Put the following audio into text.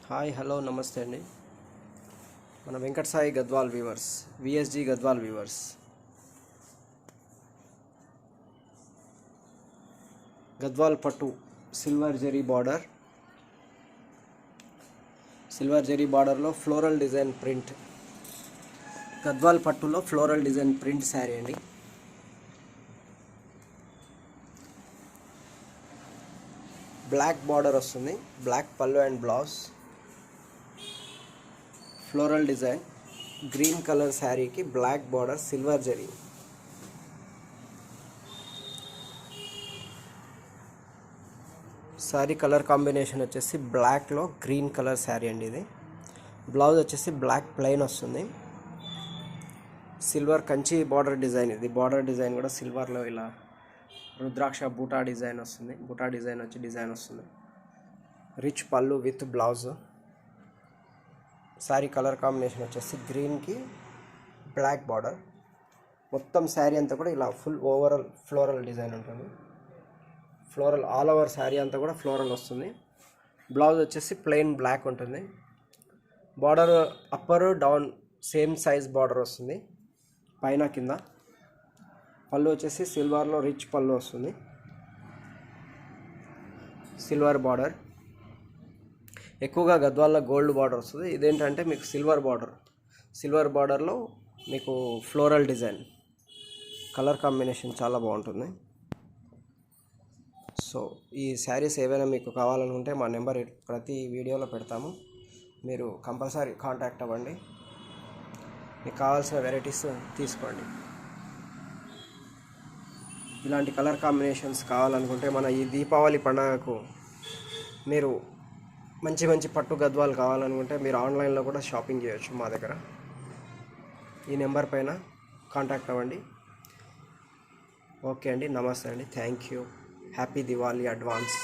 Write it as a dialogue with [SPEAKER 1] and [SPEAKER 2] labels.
[SPEAKER 1] Hi hello నమస్తే అండి. మన వెంకట సాయి గద్వాల్ వ్యూవర్స్, విఎస్జి గద్వాల్ వ్యూవర్స్, గద్వాల్ పట్టు సిల్వర్ జరీ బార్డర్లో ఫ్లోరల్ డిజైన్ ప్రింట్, గద్వాల్ పట్టులో ఫ్లోరల్ డిజైన్ ప్రింట్ శారీ అండి. బ్లాక్ బార్డర్ వస్తుంది, బ్లాక్ పళ్ళు and blouse, floral design, green colour శారీకి black border, silver zari. Sari colour combination వచ్చేసి బ్లాక్లో గ్రీన్ కలర్ శారీ అండి. ఇది బ్లౌజ్ వచ్చేసి బ్లాక్ ప్లెయిన్ వస్తుంది. Silver Kanchi border design. ఇది బార్డర్ డిజైన్ కూడా సిల్వర్లో ఇలా రుద్రాక్ష బూటా డిజైన్ వస్తుంది. బూటా డిజైన్ వస్తుంది. రిచ్ పళ్ళు with blouse. Sari colour combination వచ్చేసి గ్రీన్కి బ్లాక్ బార్డర్. మొత్తం శారీ అంతా కూడా ఇలా ఫుల్ ఓవరాల్ ఫ్లోరల్ డిజైన్ ఉంటుంది. ఫ్లోరల్ ఆల్ ఓవర్ శారీ అంతా కూడా ఫ్లోరల్ వస్తుంది. బ్లౌజ్ వచ్చేసి ప్లెయిన్ బ్లాక్ ఉంటుంది. Border upper down same size border వస్తుంది, పైన కింద. పళ్ళు వచ్చేసి సిల్వర్లో రిచ్ పళ్ళు వస్తుంది, సిల్వర్ బార్డర్. ఎక్కువగా గద్వాల్లో గోల్డ్ బార్డర్ వస్తుంది. ఇదేంటంటే మీకు సిల్వర్ బార్డర్లో మీకు ఫ్లోరల్ డిజైన్. కలర్ కాంబినేషన్ చాలా బాగుంటుంది. సో ఈ శారీస్ ఏవైనా మీకు కావాలనుకుంటే మా నెంబర్ ప్రతి వీడియోలో పెడతాము, మీరు కంపల్సరీ కాంటాక్ట్ అవ్వండి. మీకు కావాల్సిన వెరైటీస్ తీసుకోండి. ఇలాంటి కలర్ కాంబినేషన్స్ కావాలనుకుంటే మన ఈ దీపావళి పండుగకు మీరు మంచి పట్టు గద్వాలు కావాలనుకుంటే మీరు ఆన్లైన్లో కూడా షాపింగ్ చేయొచ్చు మా దగ్గర. ఈ నెంబర్ పైన కాంటాక్ట్ అవ్వండి. ఓకే అండి, నమస్తే అండి, thank you. Happy Diwali advance.